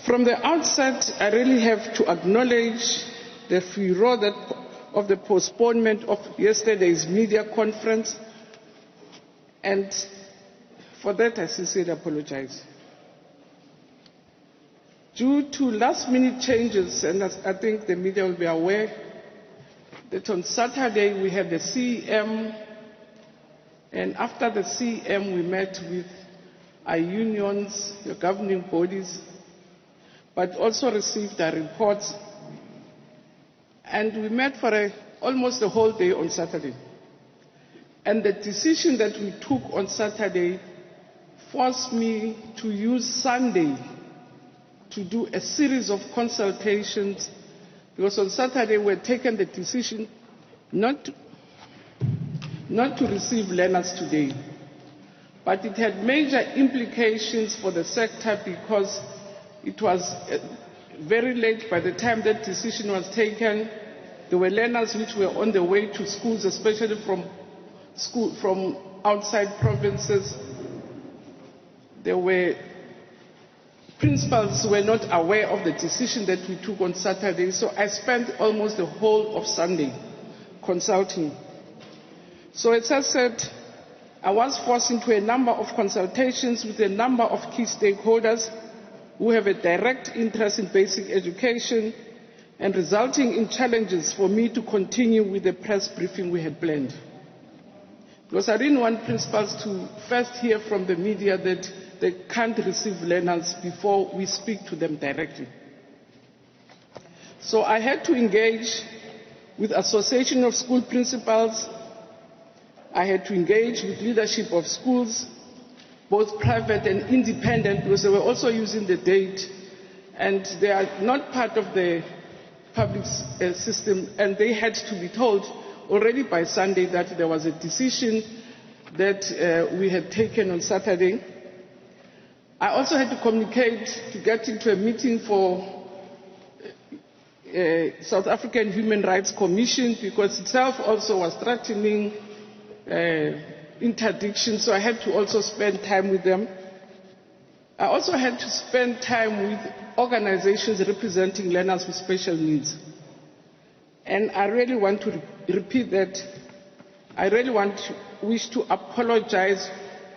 From the outset, I really have to acknowledge the furor of the postponement of yesterday's media conference, and for that I sincerely apologize. Due to last-minute changes, and I think the media will be aware that on Saturday we had the CEM, and after the CEM we met with our unions, the governing bodies, but also received our reports. And we met for almost the whole day on Saturday. And the decision that we took on Saturday forced me to use Sunday to do a series of consultations, because on Saturday we had taken the decision not to receive learners today. But it had major implications for the sector because it was very late by the time that decision was taken. There were learners which were on the way to schools, especially from outside provinces. There were principals who were not aware of the decision that we took on Saturday, so I spent almost the whole of Sunday consulting. So as I said, I was forced into a number of consultations with a number of key stakeholders who have a direct interest in basic education, and resulting in challenges for me to continue with the press briefing we had planned. Because I didn't want principals to first hear from the media that they can't receive learners before we speak to them directly. So I had to engage with Association of School Principals. I had to engage with leadership of schools, both private and independent, because they were also using the date, and they are not part of the public system, and they had to be told already by Sunday that there was a decision that we had taken on Saturday. I also had to communicate to get into a meeting for South African Human Rights Commission, because itself also was threatening interdiction, so I had to also spend time with them. I also had to spend time with organizations representing learners with special needs. And I really want to repeat that I really wish to apologize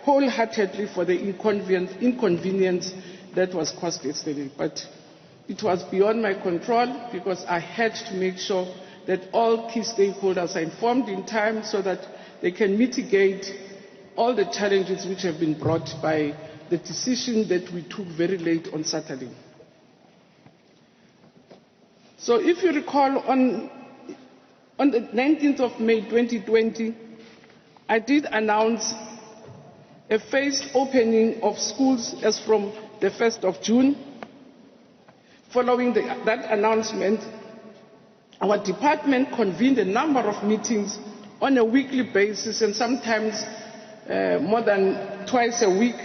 wholeheartedly for the inconvenience that was caused yesterday. But it was beyond my control, because I had to make sure that all key stakeholders are informed in time so that they can mitigate all the challenges which have been brought by the decision that we took very late on Saturday. So if you recall, on the 19th of May 2020, I did announce a phased opening of schools as from the 1st of June. Following that announcement, our department convened a number of meetings on a weekly basis, and sometimes more than twice a week.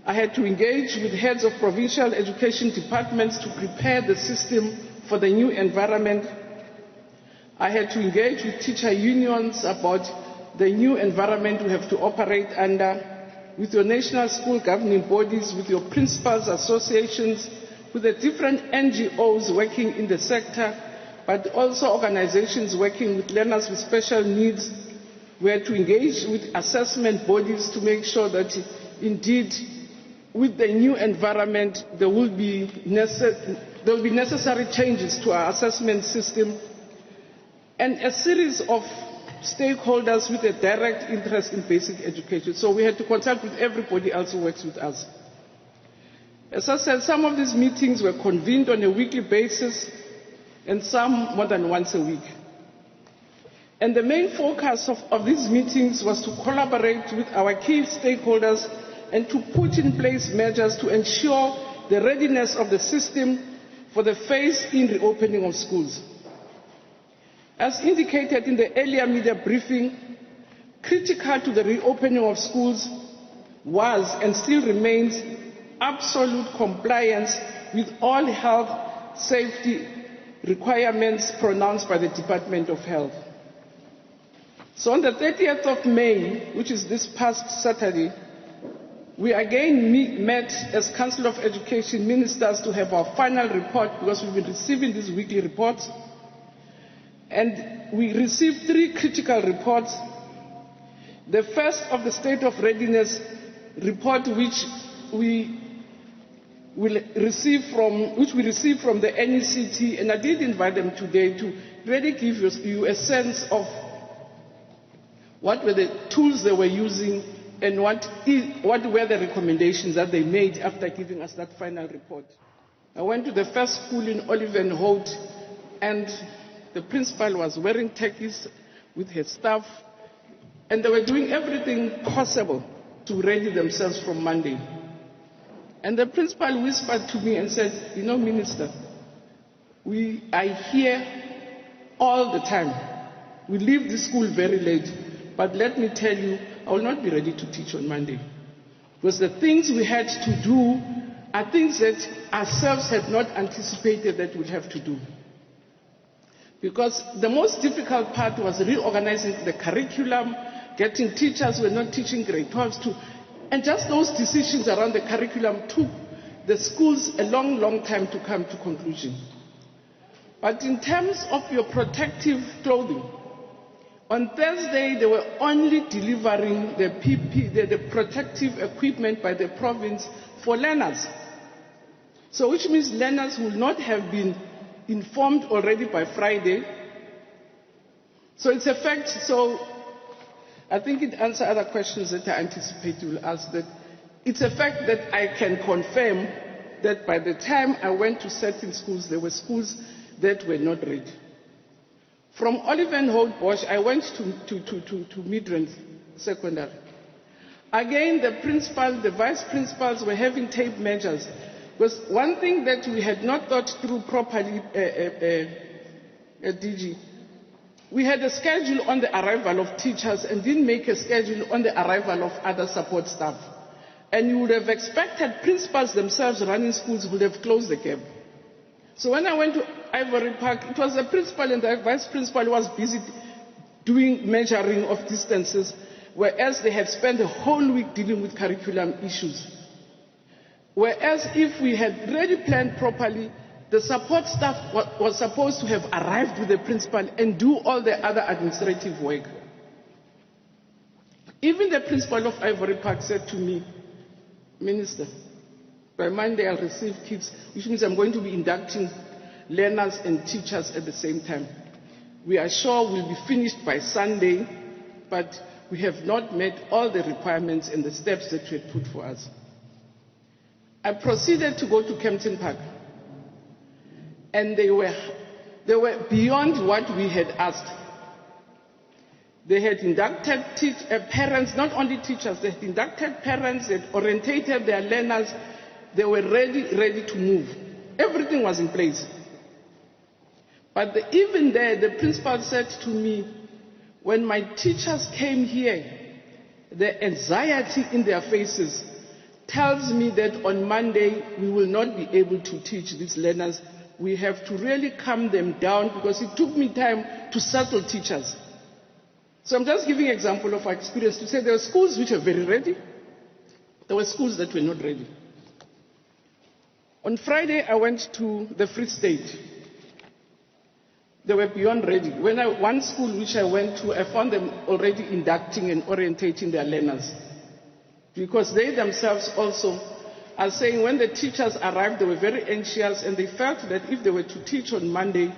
I had to engage with heads of provincial education departments to prepare the system for the new environment. I had to engage with teacher unions about the new environment we have to operate under, with your national school governing bodies, with your principals associations, with the different NGOs working in the sector, but also organizations working with learners with special needs. We had to engage with assessment bodies to make sure that indeed with the new environment there will be necessary changes to our assessment system, and a series of stakeholders with a direct interest in basic education. So we had to consult with everybody else who works with us. As I said, some of these meetings were convened on a weekly basis and some more than once a week. And the main focus of these meetings was to collaborate with our key stakeholders and to put in place measures to ensure the readiness of the system for the phase-in reopening of schools. As indicated in the earlier media briefing, critical to the reopening of schools was and still remains absolute compliance with all health safety requirements pronounced by the Department of Health. So on the 30th of May, which is this past Saturday, We again met as Council of Education Ministers to have our final report, because we've been receiving these weekly reports. And we received 3 critical reports. The first of the State of Readiness report, which we received from the NECT, and I did invite them today to really give you a sense of what were the tools they were using and what were the recommendations that they made after giving us that final report. I went to the first school in Olivenhout, and the principal was wearing khakis with her staff, and they were doing everything possible to ready themselves from Monday. And the principal whispered to me and said, "You know, Minister, we are here all the time. We leave the school very late, but let me tell you, I will not be ready to teach on Monday. Because the things we had to do are things that ourselves had not anticipated that we'd have to do." Because the most difficult part was reorganizing the curriculum, getting teachers who were not teaching grade 12s to, and just those decisions around the curriculum took the schools a long, long time to come to conclusion. But in terms of your protective clothing, on Thursday they were only delivering the the protective equipment by the province for learners. So which means learners will not have been informed already by Friday. So it's a fact. So I think it answers other questions that I anticipate you will ask. That it's a fact that I can confirm that by the time I went to certain schools, there were schools that were not ready. From Olivenhout Bosch, I went to Midrand Secondary. Again, the principal, the vice principals were having tape measures. Because one thing that we had not thought through properly, DG, we had a schedule on the arrival of teachers and didn't make a schedule on the arrival of other support staff. And you would have expected principals themselves running schools would have closed the gap. So when I went to Ivory Park, it was the principal and the vice principal who was busy doing measuring of distances, whereas they had spent the whole week dealing with curriculum issues. Whereas if we had really planned properly, the support staff was supposed to have arrived with the principal and do all the other administrative work. Even the principal of Ivory Park said to me, "Minister, by Monday I'll receive kids, which means I'm going to be inducting learners and teachers at the same time. We are sure we'll be finished by Sunday, but we have not met all the requirements and the steps that you had put for us." I proceeded to go to Kempton Park, and they were beyond what we had asked. They had inducted parents, not only teachers, they had inducted parents, they had orientated their learners, they were ready to move. Everything was in place. But even there, the principal said to me, when my teachers came here, the anxiety in their faces tells me that on Monday we will not be able to teach these learners. We have to really calm them down, because it took me time to settle teachers. So I'm just giving an example of our experience to say there were schools which were very ready. There were schools that were not ready. On Friday, I went to the Free State. They were beyond ready. One school which I went to, I found them already inducting and orientating their learners. Because they themselves also are saying when the teachers arrived, they were very anxious, and they felt that if they were to teach on Monday,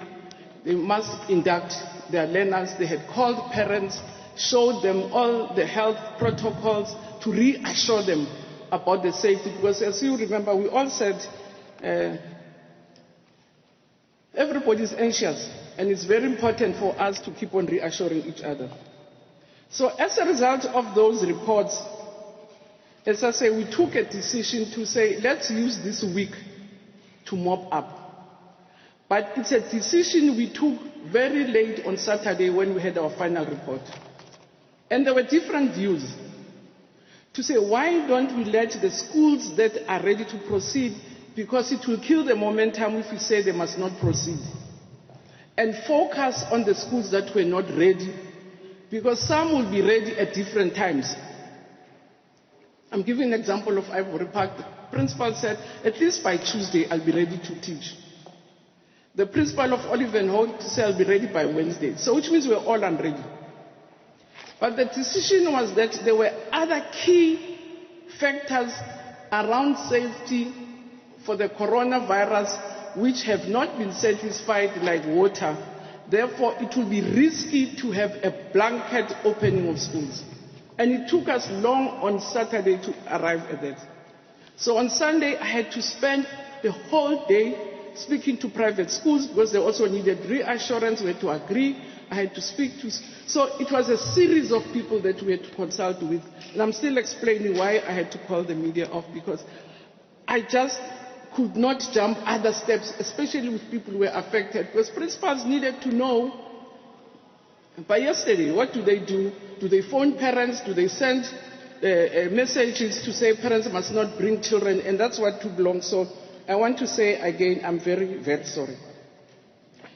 they must induct their learners. They had called parents, showed them all the health protocols to reassure them about the safety. Because as you remember, we all said everybody is anxious, and it's very important for us to keep on reassuring each other. So as a result of those reports, as I say, we took a decision to say, let's use this week to mop up. But it's a decision we took very late on Saturday when we had our final report. And there were different views to say, why don't we let the schools that are ready to proceed, because it will kill the momentum if we say they must not proceed, and focus on the schools that were not ready, because some will be ready at different times. I'm giving an example of Ivory Park. The principal said, at least by Tuesday, I'll be ready to teach. The principal of Olive and Holt said, I'll be ready by Wednesday. So which means we're all unready. But the decision was that there were other key factors around safety for the coronavirus which have not been satisfied, like water. Therefore, it will be risky to have a blanket opening of schools. And it took us long on Saturday to arrive at that. So on Sunday, I had to spend the whole day speaking to private schools because they also needed reassurance. We had to agree. I had to speak to. So it was a series of people that we had to consult with. And I'm still explaining why I had to call the media off, because I just could not jump other steps, especially with people who were affected, because principals needed to know by yesterday, what do they do? Do they phone parents? Do they send messages to say parents must not bring children? And that's what took long. So I want to say again, I'm very, very sorry.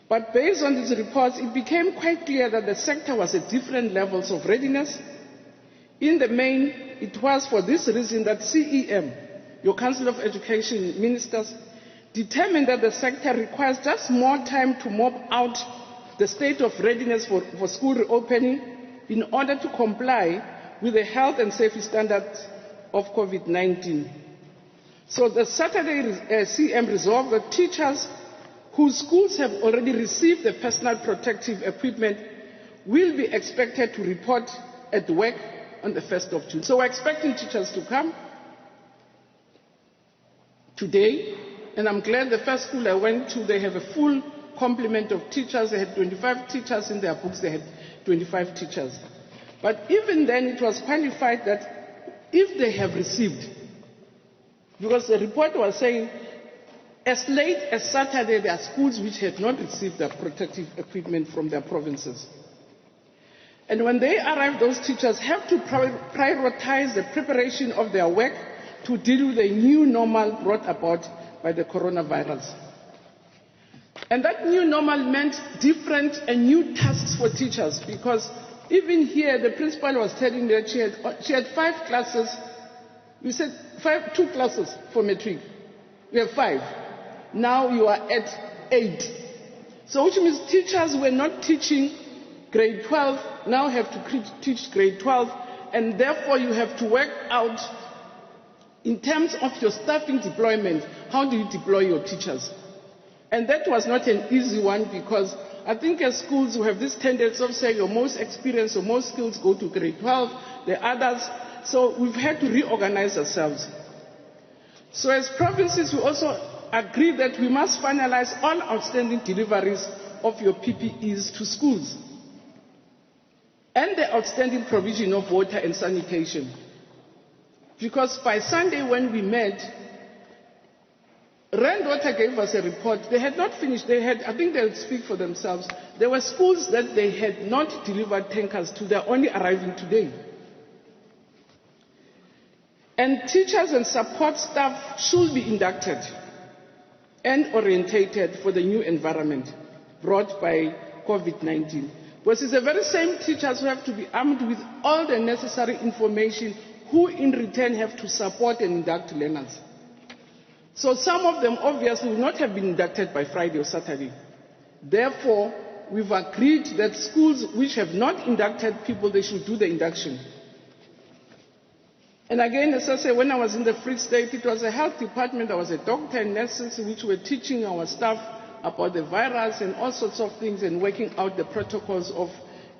But based on these reports, it became quite clear that the sector was at different levels of readiness. In the main, it was for this reason that CEM, your Council of Education Ministers, determined that the sector requires just more time to mop out the state of readiness for school reopening in order to comply with the health and safety standards of COVID-19. So the Saturday CM resolved that teachers whose schools have already received the personal protective equipment will be expected to report at work on the 1st of June. So we're expecting teachers to come today, and I'm glad the first school I went to, they have a full complement of teachers. They had 25 teachers in their books. They had 25 teachers. But even then, it was qualified that if they have received, because the report was saying as late as Saturday, there are schools which had not received their protective equipment from their provinces. And when they arrive, those teachers have to prioritize the preparation of their work to deal with the new normal brought about by the coronavirus. And that new normal meant different and new tasks for teachers, because even here the principal was telling me that she had 5 classes. We said 2 classes for matric. We have 5. Now you are at 8. So which means teachers were not teaching grade 12, now have to teach grade 12, and therefore you have to work out in terms of your staffing deployment, how do you deploy your teachers? And that was not an easy one, because I think as schools we have this tendency of saying your most experienced or most skills go to grade 12, the others. So we've had to reorganize ourselves. So as provinces, we also agree that we must finalize all outstanding deliveries of your PPEs to schools and the outstanding provision of water and sanitation. Because by Sunday when we met, Water gave us a report. They had not finished. I think they'll speak for themselves. There were schools that they had not delivered tankers to. They're only arriving today. And teachers and support staff should be inducted and orientated for the new environment brought by COVID-19. Because it's the very same teachers who have to be armed with all the necessary information, who in return have to support and induct learners. So some of them obviously will not have been inducted by Friday or Saturday. Therefore, we've agreed that schools which have not inducted people, they should do the induction. And again, as I say, when I was in the Free State, it was a health department, there was a doctor and nurses which were teaching our staff about the virus and all sorts of things and working out the protocols of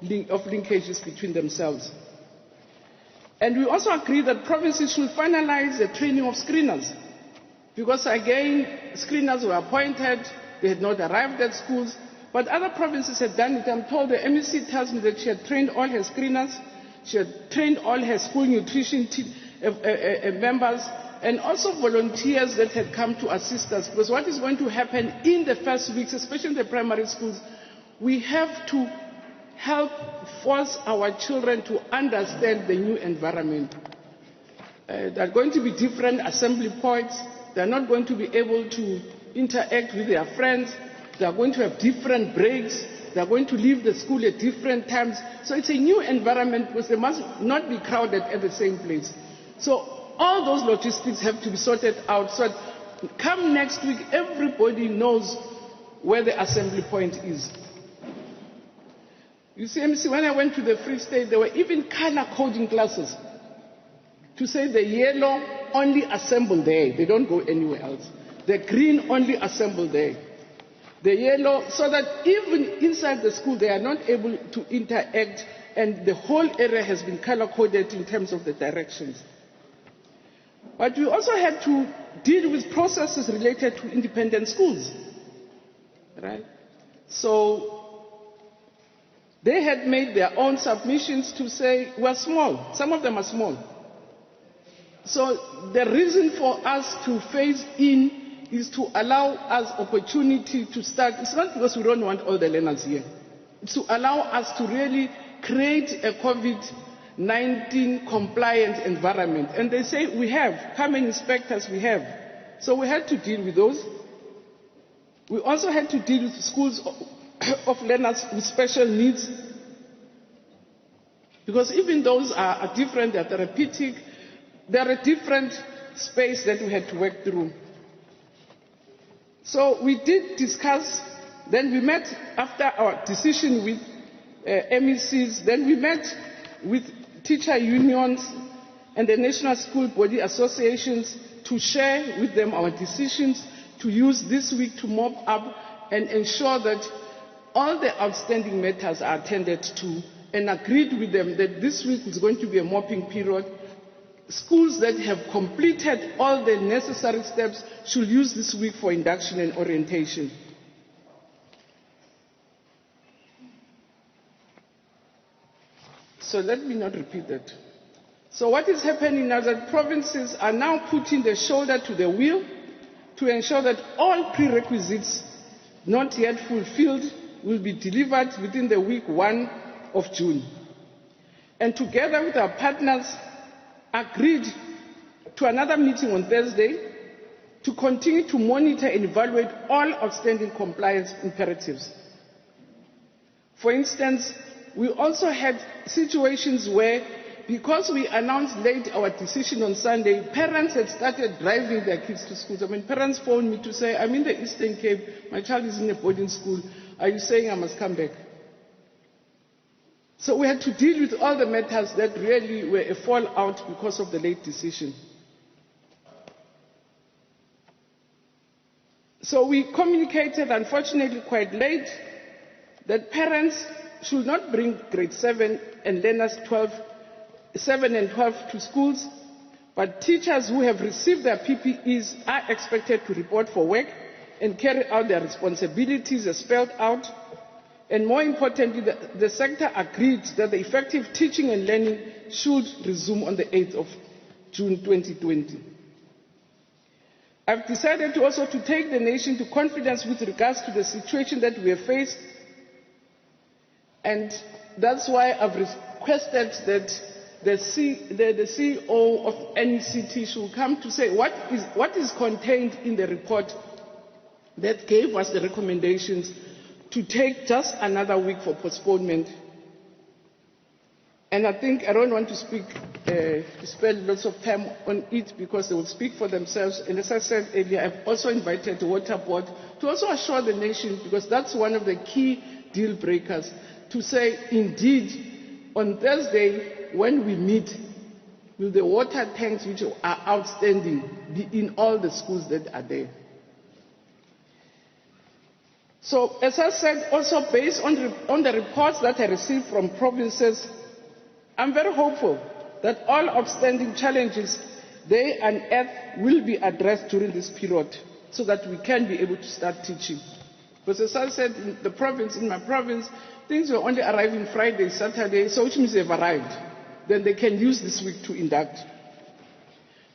linkages between themselves. And we also agreed that provinces should finalize the training of screeners. Because again, screeners were appointed, they had not arrived at schools, but other provinces had done it. I'm told the MEC tells me that she had trained all her screeners, she had trained all her school nutrition members, and also volunteers that had come to assist us. Because what is going to happen in the first weeks, especially in the primary schools, we have to help force our children to understand the new environment. There are going to be different assembly points. They are not going to be able to interact with their friends. They are going to have different breaks. They are going to leave the school at different times. So it's a new environment because they must not be crowded at the same place. So all those logistics have to be sorted out so that come next week, everybody knows where the assembly point is. You see, MC, when I went to the Free State, there were even color coding classes to say the yellow only assemble there, they don't go anywhere else. The green only assemble there. The yellow, so that even inside the school they are not able to interact, and the whole area has been color coded in terms of the directions. But we also had to deal with processes related to independent schools, right? So they had made their own submissions to say we're small. Some of them are small. So the reason for us to phase in is to allow us opportunity to start. It's not because we don't want all the learners here. It's to allow us to really create a COVID-19 compliant environment. And they say we have, come and inspect us, we have. So we had to deal with those. We also had to deal with schools of learners with special needs, because even those are different, they are therapeutic, they are a different space that we had to work through. So we did discuss, then we met after our decision with MECs, then we met with teacher unions and the National School Body Associations to share with them our decisions, to use this week to mop up and ensure that all the outstanding matters are attended to, and agreed with them that this week is going to be a mopping period. Schools that have completed all the necessary steps should use this week for induction and orientation. So let me not repeat that. So what is happening now is that provinces are now putting the shoulder to the wheel to ensure that all prerequisites not yet fulfilled will be delivered within the week 1 of June. And together with our partners, agreed to another meeting on Thursday to continue to monitor and evaluate all outstanding compliance imperatives. For instance, we also had situations where, because we announced late our decision on Sunday, parents had started driving their kids to schools. I mean, parents phoned me to say, I'm in the Eastern Cape, my child is in a boarding school, are you saying I must come back? So we had to deal with all the matters that really were a fallout because of the late decision. So we communicated, unfortunately quite late, that parents should not bring grade 7 and learners 7 and 12 to schools, but teachers who have received their PPEs are expected to report for work and carry out their responsibilities as spelled out. And more importantly, the sector agreed that the effective teaching and learning should resume on the 8th of June 2020. I've decided to also to take the nation to confidence with regards to the situation that we have faced, and that's why I've requested that the CEO of NECT should come to say what is contained in the report that gave us the recommendations to take just another week for postponement. And I think I don't want to spend lots of time on it because they will speak for themselves. And as I said earlier, I've also invited the Water Board to also assure the nation, because that's one of the key deal breakers, to say indeed on Thursday when we meet, will the water tanks which are outstanding be in all the schools that are there? So, as I said, also based on the reports that I received from provinces, I'm very hopeful that all outstanding challenges they unearth will be addressed during this period so that we can be able to start teaching. Because as I said, in my province, things will only arrive on Friday, Saturday, so which means they've arrived. Then they can use this week to induct.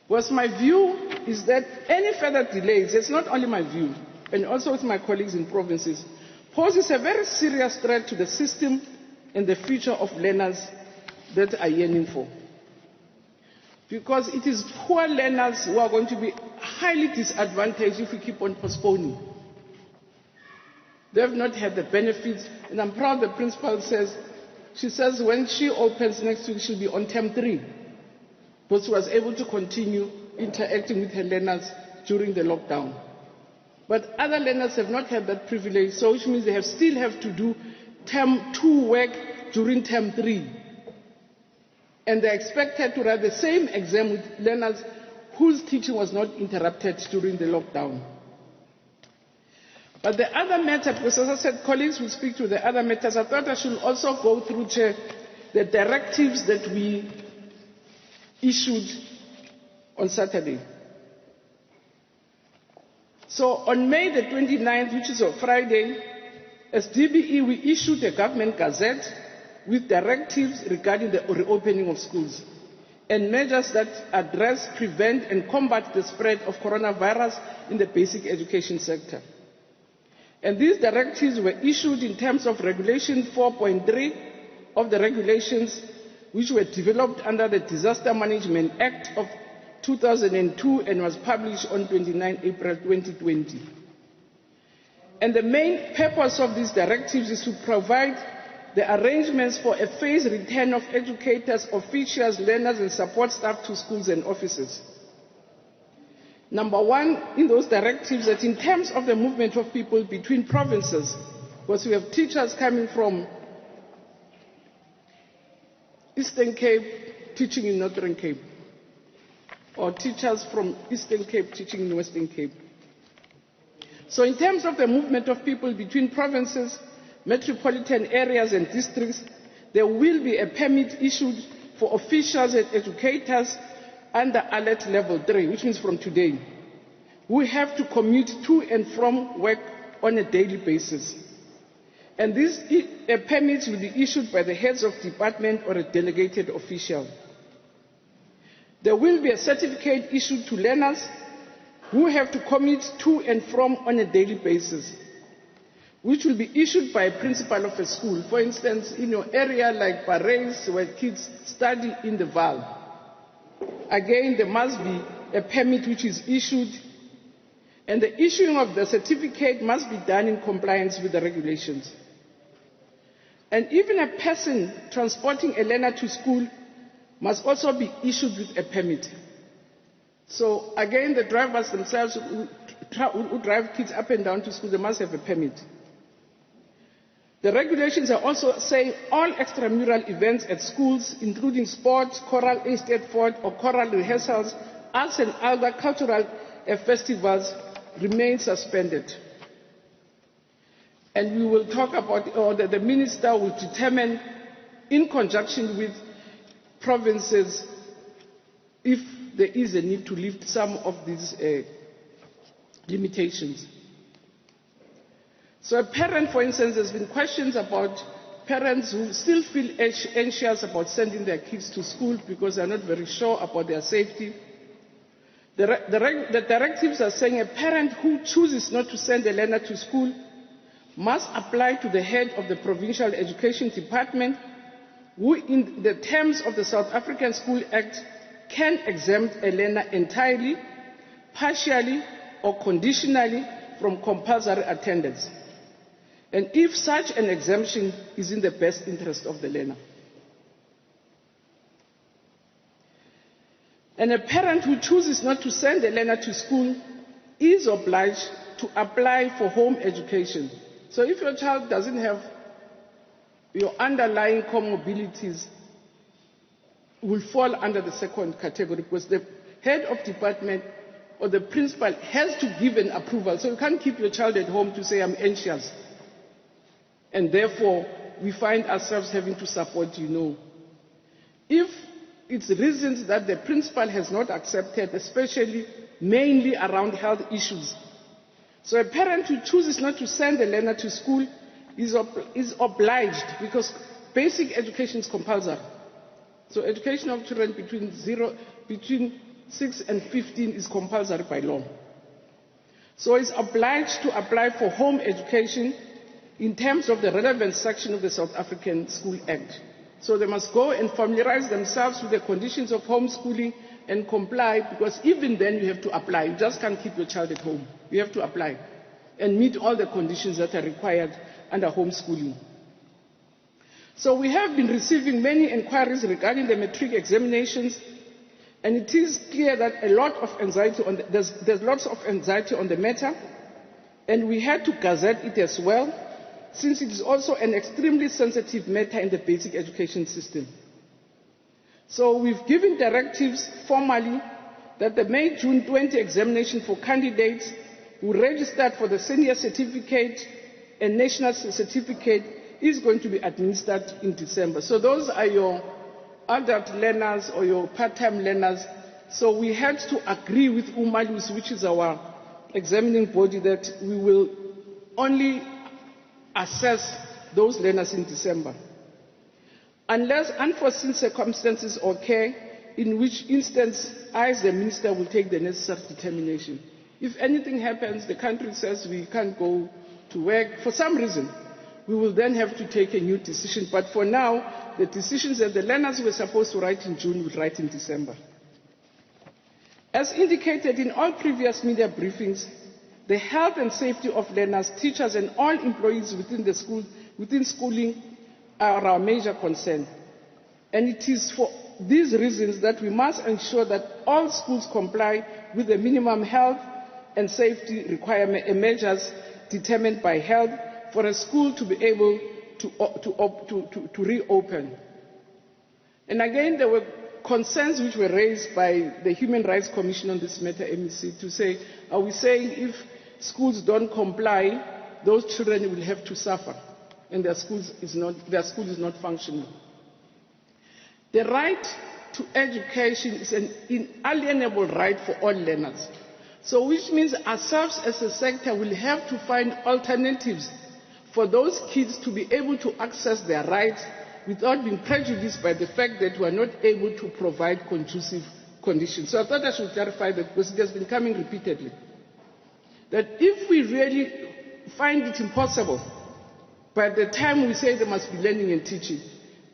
Because my view is that any further delays, it's not only my view, and also with my colleagues in provinces, poses a very serious threat to the system and the future of learners that are yearning for. Because it is poor learners who are going to be highly disadvantaged if we keep on postponing. They have not had the benefits, and I'm proud the principal says, she says when she opens next week, she'll be on term 3. because she was able to continue interacting with her learners during the lockdown. But other learners have not had that privilege, so which means they still have to do term 2 work during term 3. And they're expected to write the same exam with learners whose teaching was not interrupted during the lockdown. But the other matter, because as I said, colleagues will speak to the other matters, I thought I should also go through, Chair, the directives that we issued on Saturday. So on May the 29th, which is a Friday, as DBE, we issued a government gazette with directives regarding the reopening of schools and measures that address, prevent and combat the spread of coronavirus in the basic education sector. And these directives were issued in terms of Regulation 4.3 of the regulations which were developed under the Disaster Management Act of 2002 and was published on 29 April 2020. And the main purpose of these directives is to provide the arrangements for a phased return of educators, officials, learners and support staff to schools and offices. Number one, in those directives, that in terms of the movement of people between provinces, because we have teachers coming from Eastern Cape teaching in Northern Cape, or teachers from Eastern Cape teaching in Western Cape. So in terms of the movement of people between provinces, metropolitan areas and districts, there will be a permit issued for officials and educators under alert level 3, which means from today. We have to commute to and from work on a daily basis. And these permits will be issued by the heads of department or a delegated official. There will be a certificate issued to learners who have to commute to and from on a daily basis, which will be issued by a principal of a school. For instance, in your area like Parys, where kids study in the Val, again, there must be a permit which is issued, and the issuing of the certificate must be done in compliance with the regulations. And even a person transporting a learner to school must also be issued with a permit. So again, the drivers themselves who drive kids up and down to school, they must have a permit. The regulations are also saying all extramural events at schools, including sports, choral estate fort or choral rehearsals, arts and other cultural festivals, remain suspended. And we will talk about, or the minister will determine, in conjunction with provinces, if there is a need to lift some of these limitations. So a parent, for instance, there's been questions about parents who still feel anxious about sending their kids to school because they're not very sure about their safety. The directives are saying a parent who chooses not to send a learner to school must apply to the head of the Provincial Education Department, who in the terms of the South African School Act can exempt a learner entirely, partially or conditionally from compulsory attendance, and if such an exemption is in the best interest of the learner. And a parent who chooses not to send a learner to school is obliged to apply for home education. So if your child doesn't have your underlying comorbidities, will fall under the second category, because the head of department or the principal has to give an approval. So you can't keep your child at home to say, I'm anxious. And therefore, we find ourselves having to support you. No. If it's reasons that the principal has not accepted, especially mainly around health issues. So a parent who chooses not to send a learner to school is obliged, because basic education is compulsory. So education of children between 6 and 15 is compulsory by law. So it's obliged to apply for home education in terms of the relevant section of the South African School Act. So they must go and familiarize themselves with the conditions of homeschooling and comply, because even then you have to apply. You just can't keep your child at home. You have to apply and meet all the conditions that are required under homeschooling. So we have been receiving many inquiries regarding the matric examinations, And it is clear that there's lots of anxiety on the matter, and we had to gazette it as well, since it is also an extremely sensitive matter in the basic education system. So we've given directives formally that the May-June 20 examination for candidates who registered for the senior certificate and national certificate is going to be administered in December. So those are your adult learners or your part-time learners. So we had to agree with UMALUS, which is our examining body, that we will only assess those learners in December, unless unforeseen circumstances occur, in which instance I, as the minister, will take the necessary determination. If anything happens, the country says we can't go to work for some reason, we will then have to take a new decision. But for now, the decisions that the learners were supposed to write in June will write in December. As indicated in all previous media briefings, the health and safety of learners, teachers and all employees within schooling are our major concern. And it is for these reasons that we must ensure that all schools comply with the minimum health and safety requirements and measures determined by health for a school to be able to reopen. And again, there were concerns which were raised by the Human Rights Commission on this matter, MEC, to say, are we saying if schools don't comply, those children will have to suffer and their school is not functioning? The right to education is an inalienable right for all learners. So which means ourselves as a sector will have to find alternatives for those kids to be able to access their rights without being prejudiced by the fact that we are not able to provide conducive conditions. So I thought I should clarify that, because it has been coming repeatedly, that if we really find it impossible, by the time we say there must be learning and teaching,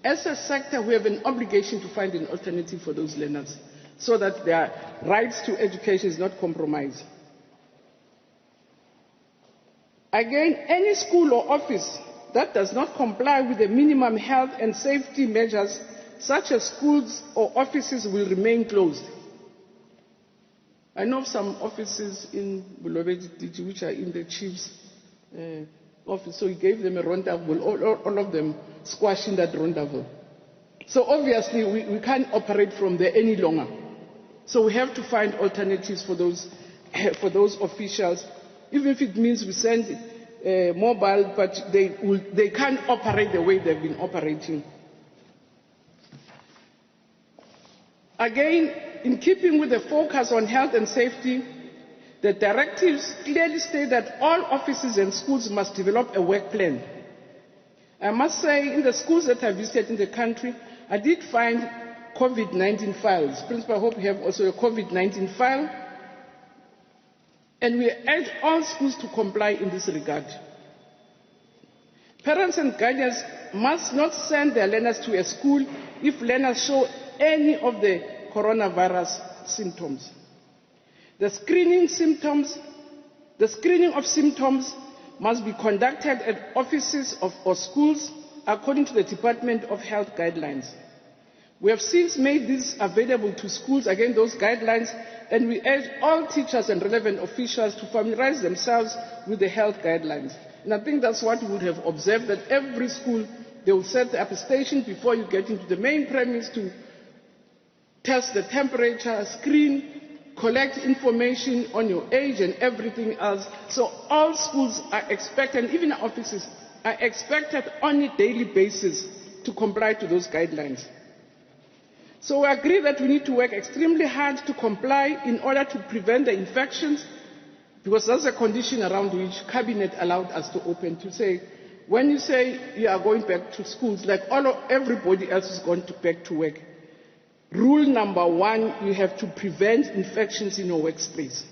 as a sector we have an obligation to find an alternative for those learners so that their rights to education is not compromised. Again, any school or office that does not comply with the minimum health and safety measures, such as schools or offices, will remain closed. I know some offices in Bulobedi which are in the chief's office, so he gave them a rendezvous, all of them squashing that rendezvous. So obviously we can't operate from there any longer. So we have to find alternatives for those officials, even if it means we send mobile, but they can't operate the way they've been operating. Again, in keeping with the focus on health and safety, the directives clearly state that all offices and schools must develop a work plan. I must say, in the schools that I visited in the country, I did find COVID-19 files. Principal, I hope you have also a COVID-19 file. And we urge all schools to comply in this regard. Parents and guardians must not send their learners to a school if learners show any of the coronavirus symptoms. The screening of symptoms must be conducted at offices or schools according to the Department of Health guidelines. We have since made this available to schools, again those guidelines, and we urge all teachers and relevant officials to familiarize themselves with the health guidelines. And I think that's what we would have observed, that every school, they will set up a station before you get into the main premise to test the temperature, screen, collect information on your age and everything else. So all schools are expected, even offices, are expected on a daily basis to comply to those guidelines. So we agree that we need to work extremely hard to comply in order to prevent the infections, because that's a condition around which Cabinet allowed us to open, to say, when you say you are going back to schools, like everybody else is going back to work, rule number one, you have to prevent infections in your workspace.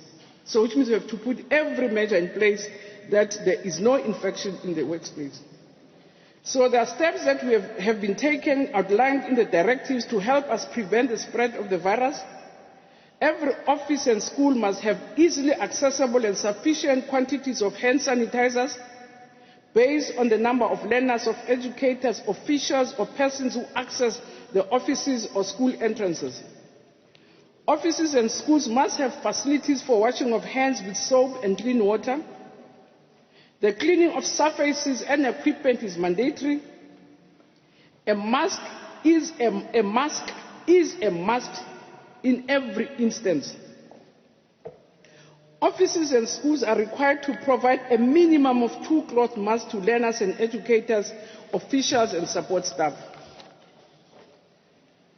So which means you have to put every measure in place that there is no infection in the workspace. So there are steps that have been taken, outlined in the directives, to help us prevent the spread of the virus. Every office and school must have easily accessible and sufficient quantities of hand sanitizers based on the number of learners, of educators, officials or persons who access the offices or school entrances. Offices and schools must have facilities for washing of hands with soap and clean water. The cleaning of surfaces and equipment is mandatory. A mask is a mask in every instance. Offices and schools are required to provide a minimum of 2 cloth masks to learners and educators, officials and support staff.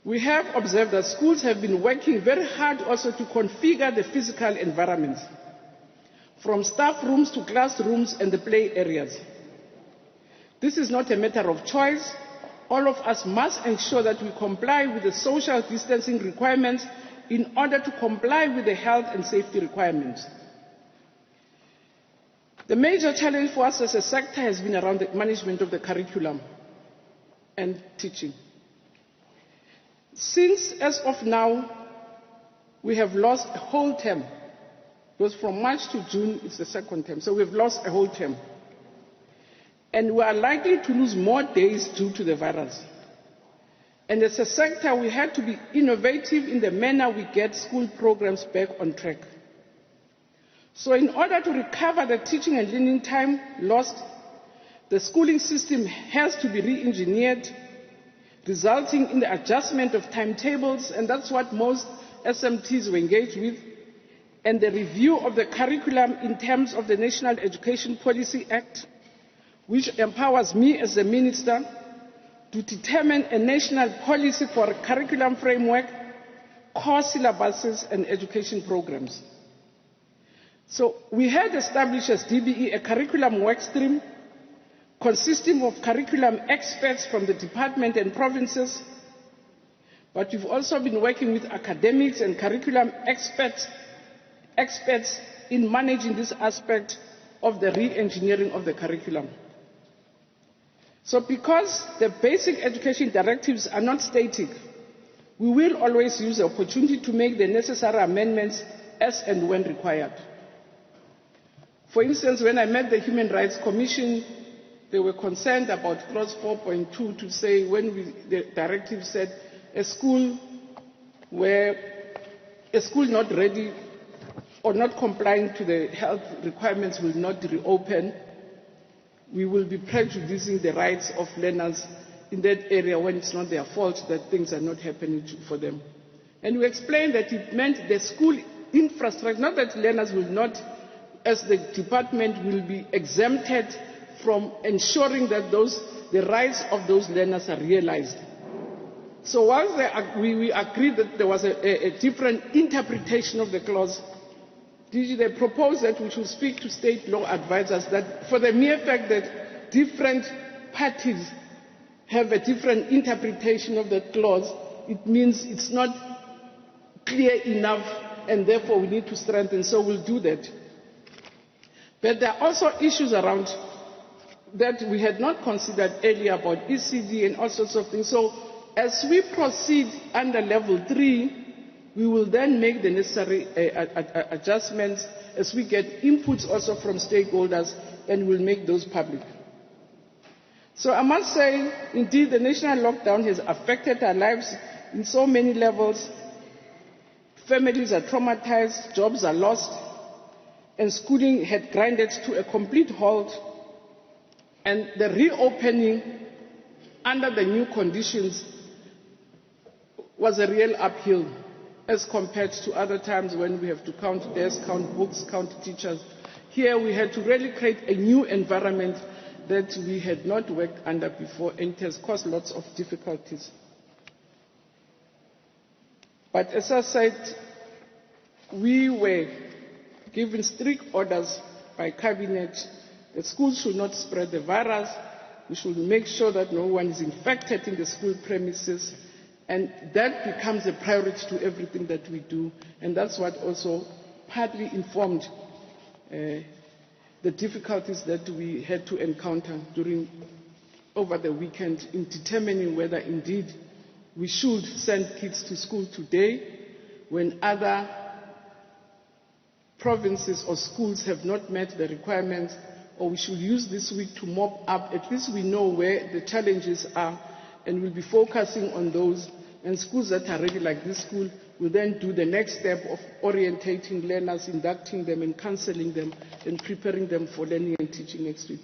We have observed that schools have been working very hard also to configure the physical environments, from staff rooms to classrooms and the play areas. This is not a matter of choice. All of us must ensure that we comply with the social distancing requirements in order to comply with the health and safety requirements. The major challenge for us as a sector has been around the management of the curriculum and teaching. Since, as of now, we have lost a whole term, because from March to June it's the second term, so we've lost a whole term. And we are likely to lose more days due to the virus. And as a sector, we had to be innovative in the manner we get school programs back on track. So in order to recover the teaching and learning time lost, the schooling system has to be re-engineered, resulting in the adjustment of timetables, and that's what most SMTs were engaged with, and the review of the curriculum in terms of the National Education Policy Act, which empowers me as the Minister to determine a national policy for a curriculum framework, course syllabuses and education programs. So we had established as DBE a curriculum work stream consisting of curriculum experts from the department and provinces, but we've also been working with academics and curriculum experts in managing this aspect of the re-engineering of the curriculum. So because the basic education directives are not static, we will always use the opportunity to make the necessary amendments as and when required. For instance, when I met the Human Rights Commission, they were concerned about clause 4.2 to say when the directive said a school not ready or not complying to the health requirements will not reopen, we will be prejudicing the rights of learners in that area when it's not their fault that things are not happening for them. And we explained that it meant the school infrastructure, not that learners will not, as the department, will be exempted from ensuring that the rights of those learners are realized. So while we agreed that there was a different interpretation of the clause, they proposed that we should speak to state law advisors, that for the mere fact that different parties have a different interpretation of the clause, it means it's not clear enough and therefore we need to strengthen, so we'll do that. But there are also issues around that we had not considered earlier about ECD and all sorts of things. So as we proceed under level 3, we will then make the necessary adjustments as we get inputs also from stakeholders, and we'll make those public. So I must say, indeed, the national lockdown has affected our lives in so many levels. Families are traumatized, jobs are lost, and schooling had grinded to a complete halt, and the reopening under the new conditions was a real uphill as compared to other times when we have to count desks, count books, count teachers. Here we had to really create a new environment that we had not worked under before, and it has caused lots of difficulties. But as I said, we were given strict orders by Cabinet that schools should not spread the virus. We should make sure that no one is infected in the school premises, and that becomes a priority to everything that we do, and that's what also partly informed the difficulties that we had to encounter over the weekend in determining whether indeed we should send kids to school today when other provinces or schools have not met the requirements, or we should use this week to mop up. At least we know where the challenges are, and we'll be focusing on those. And schools that are ready, like this school, We then do the next step of orientating learners, inducting them and counseling them and preparing them for learning and teaching next week.